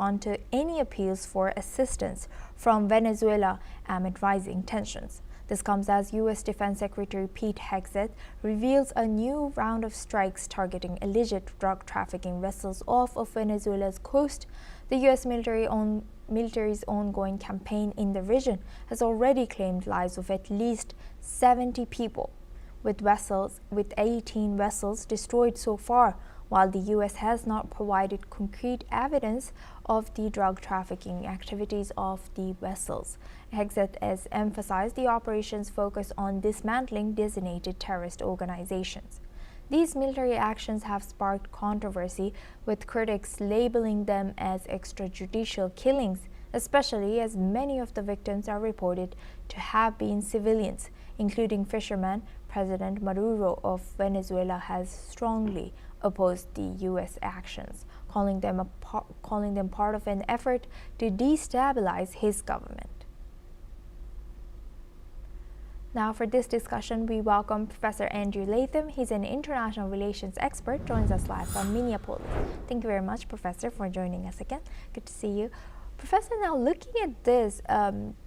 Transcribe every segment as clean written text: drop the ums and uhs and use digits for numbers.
respond to any appeals for assistance from Venezuela amid rising tensions. This comes as U.S. Defense Secretary Pete Hegseth reveals a new round of strikes targeting alleged drug trafficking vessels off of Venezuela's coast. The U.S. military's ongoing campaign in the region has already claimed lives of at least 70 people, with 18 vessels destroyed so far, while the U.S. has not provided concrete evidence of the drug trafficking activities of the vessels. Hegseth has emphasized the operations focus on dismantling designated terrorist organizations. These military actions have sparked controversy, with critics labeling them as extrajudicial killings, especially as many of the victims are reported to have been civilians, including fishermen. President Maduro of Venezuela has strongly opposed the U.S. actions, calling them part of an effort to destabilize his government. Now, for this discussion, we welcome Professor Andrew Latham. He's an international relations expert, joins us live from Minneapolis. Thank you very much, Professor, for joining us again. Good to see you. Professor, now looking at this,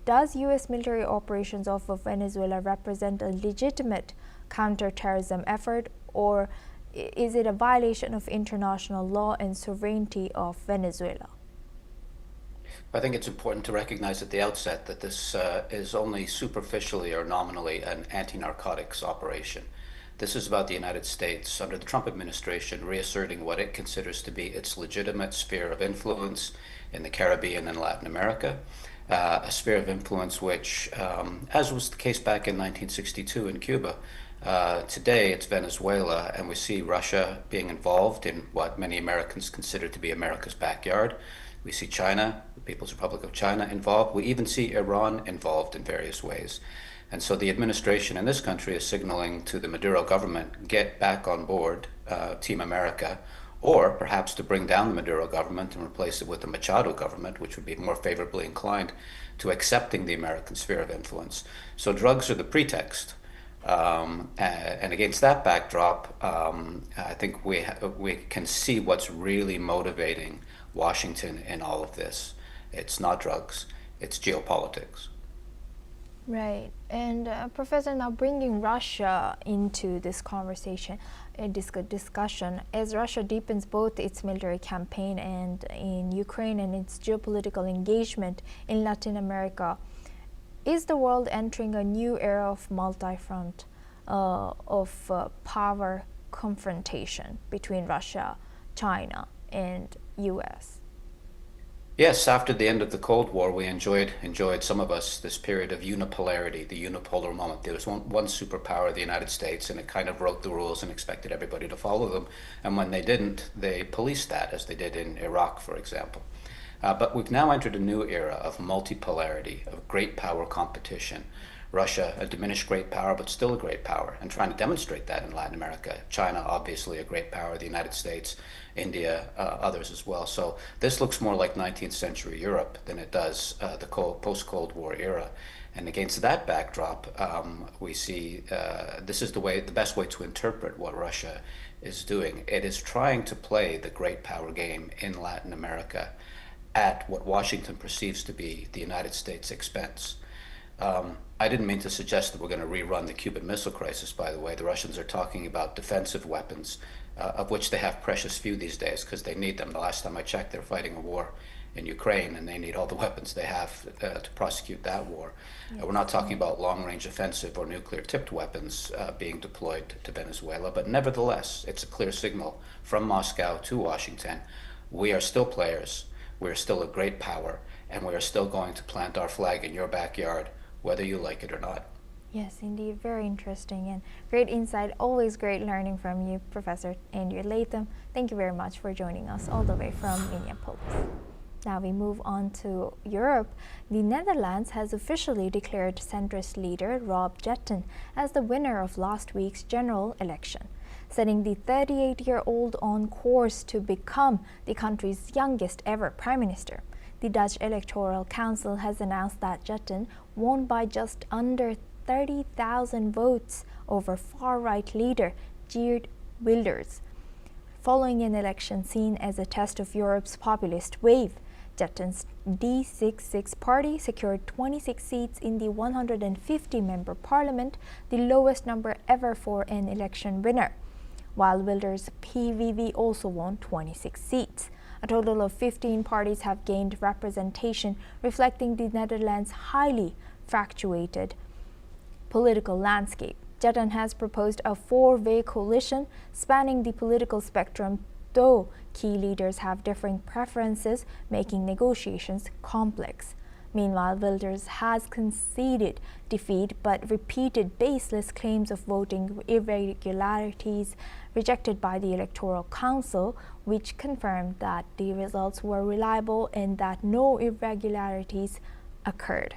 does U.S. military operations off of Venezuela represent a legitimate counterterrorism effort, or is it a violation of international law and sovereignty of Venezuela? I think it's important to recognize at the outset that this is only superficially or nominally an anti-narcotics operation. This is about the United States, under the Trump administration, reasserting what it considers to be its legitimate sphere of influence in the Caribbean and Latin America, a sphere of influence which, as was the case back in 1962 in Cuba, today it's Venezuela, and we see Russia being involved in what many Americans consider to be America's backyard. We see China, the People's Republic of China, involved. We even see Iran involved in various ways. And so the administration in this country is signaling to the Maduro government, get back on board, Team America, or perhaps to bring down the Maduro government and replace it with the Machado government, which would be more favorably inclined to accepting the American sphere of influence. So drugs are the pretext. And against that backdrop, I think we can see what's really motivating Washington in all of this. It's not drugs, it's geopolitics. Right. And Professor, now bringing Russia into this conversation, discussion, as Russia deepens both its military campaign and in Ukraine and its geopolitical engagement in Latin America, is the world entering a new era of multi-front power confrontation between Russia, China, and U.S.? Yes, after the end of the Cold War, we enjoyed, some of us, this period of unipolarity, the unipolar moment. There was one superpower, the United States, and it kind of wrote the rules and expected everybody to follow them. And when they didn't, they policed that, as they did in Iraq, for example. But we've now entered a new era of multipolarity, of great power competition. Russia, a diminished great power, but still a great power, and trying to demonstrate that in Latin America. China, obviously a great power, the United States, India, others as well. So this looks more like 19th century Europe than it does the post-Cold War era. And against that backdrop, we see this is the best way to interpret what Russia is doing. It is trying to play the great power game in Latin America at what Washington perceives to be the United States' expense. I didn't mean to suggest that we're going to rerun the Cuban Missile Crisis, by the way. The Russians are talking about defensive weapons, of which they have precious few these days because they need them. The last time I checked, they're fighting a war in Ukraine, and they need all the weapons they have to prosecute that war. We're not talking about long-range offensive or nuclear-tipped weapons being deployed to Venezuela, but nevertheless, it's a clear signal from Moscow to Washington. We are still players, we're still a great power, and we are still going to plant our flag in your backyard, whether you like it or not. Yes, indeed. Very interesting and great insight. Always great learning from you, Professor Andrew Latham. Thank you very much for joining us all the way from Minneapolis. Now we move on to Europe. The Netherlands has officially declared centrist leader Rob Jetten as the winner of last week's general election, setting the 38-year-old on course to become the country's youngest ever prime minister. The Dutch Electoral Council has announced that Jetten won by just under 30,000 votes over far-right leader Geert Wilders, following an election seen as a test of Europe's populist wave. Jetton's D66 party secured 26 seats in the 150-member parliament, the lowest number ever for an election winner, while Wilders' PVV also won 26 seats. A total of 15 parties have gained representation, reflecting the Netherlands' highly fractured political landscape. Jetton has proposed a four-way coalition spanning the political spectrum, though key leaders have differing preferences, making negotiations complex. Meanwhile, Wilders has conceded defeat but repeated baseless claims of voting irregularities rejected by the Electoral Council, which confirmed that the results were reliable and that no irregularities occurred.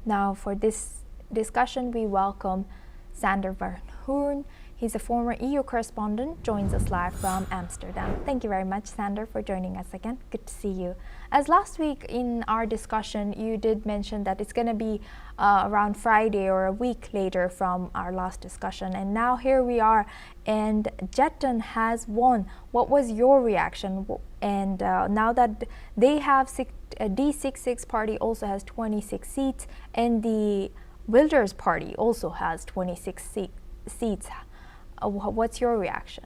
Now, for this discussion, we welcome Sander van Hoorn. He's a former EU correspondent, joins us live from Amsterdam. Thank you very much, Sander, for joining us again. Good to see you. As last week in our discussion, you did mention that it's going to be around Friday or a week later from our last discussion. And now here we are, and Jetton has won. What was your reaction? And now that they have D66 party also has 26 seats, and the Wilders party also has 26 seats. What's your reaction?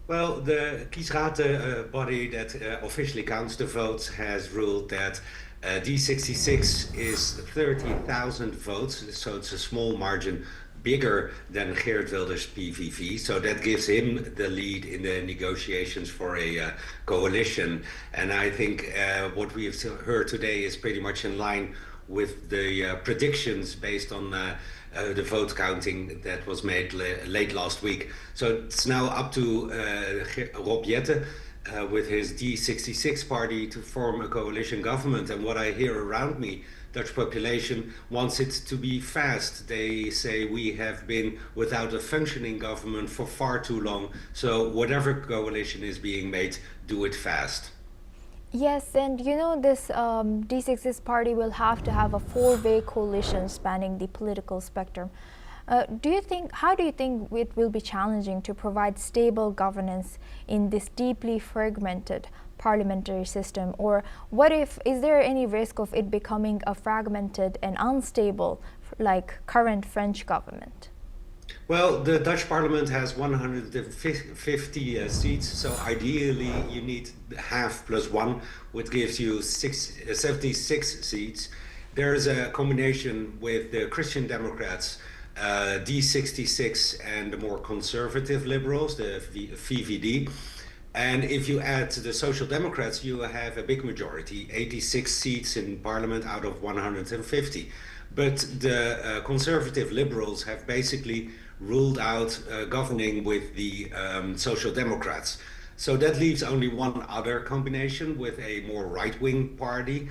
Well, the kiesraad body that officially counts the votes has ruled that D66 is 30,000 votes, so it's a small margin bigger than Geert Wilders' PVV, so that gives him the lead in the negotiations for a coalition. And I think what we have heard today is pretty much in line with the predictions based on the vote counting that was made late last week. So it's now up to Rob Jetten with his D66 party to form a coalition government. And what I hear around me, Dutch population wants it to be fast. They say we have been without a functioning government for far too long. So whatever coalition is being made, do it fast. Yes, and you know, this D66 party will have to have a four-way coalition spanning the political spectrum. How do you think it will be challenging to provide stable governance in this deeply fragmented parliamentary system? Or is there any risk of it becoming a fragmented and unstable like current French government? Well, the Dutch parliament has 150 seats, so ideally you need half plus one, which gives you 76 seats. There's a combination with the Christian Democrats, D66, and the more conservative liberals, the VVD. And if you add the Social Democrats, you have a big majority, 86 seats in parliament out of 150. But the conservative liberals have basically ruled out governing with the Social Democrats. So that leaves only one other combination with a more right-wing party,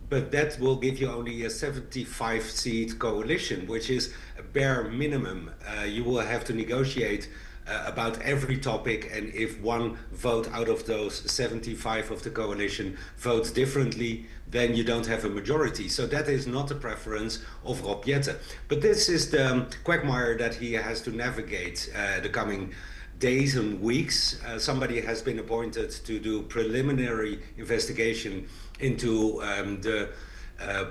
but that will give you only a 75-seat coalition, which is a bare minimum. You will have to negotiate about every topic, and if one vote out of those 75 of the coalition votes differently, then you don't have a majority. So that is not the preference of Rob Jetten. But this is the quagmire that he has to navigate the coming days and weeks. Somebody has been appointed to do preliminary investigation into the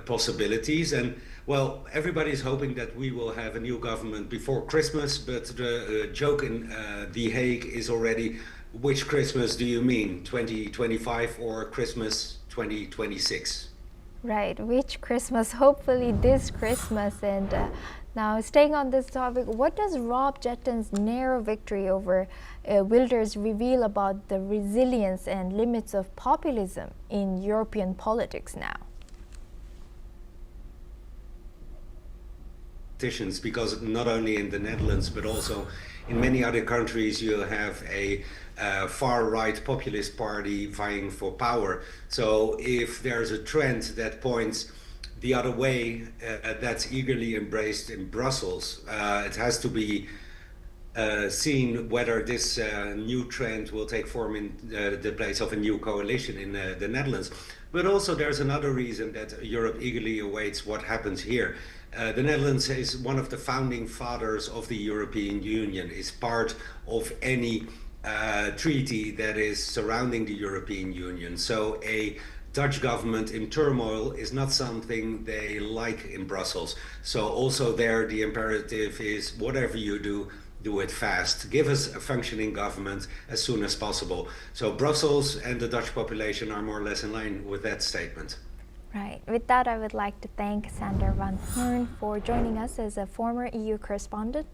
possibilities. And well, everybody's hoping that we will have a new government before Christmas, but the joke in The Hague is already, which Christmas do you mean, 2025 or Christmas 2026? Right, which Christmas? Hopefully this Christmas. And now, staying on this topic, what does Rob Jetton's narrow victory over Wilders reveal about the resilience and limits of populism in European politics now? Because not only in the Netherlands but also in many other countries you have a far-right populist party vying for power. So if there's a trend that points the other way, that's eagerly embraced in Brussels, it has to be seen whether this new trend will take form in the place of a new coalition in the Netherlands. But also there's another reason that Europe eagerly awaits what happens here. The Netherlands is one of the founding fathers of the European Union, is part of any treaty that is surrounding the European Union. So a Dutch government in turmoil is not something they like in Brussels. So also there the imperative is whatever you do it fast. Give us a functioning government as soon as possible. So Brussels and the Dutch population are more or less in line with that statement. Right. With that, I would like to thank Sander van Hoorn for joining us as a former EU correspondent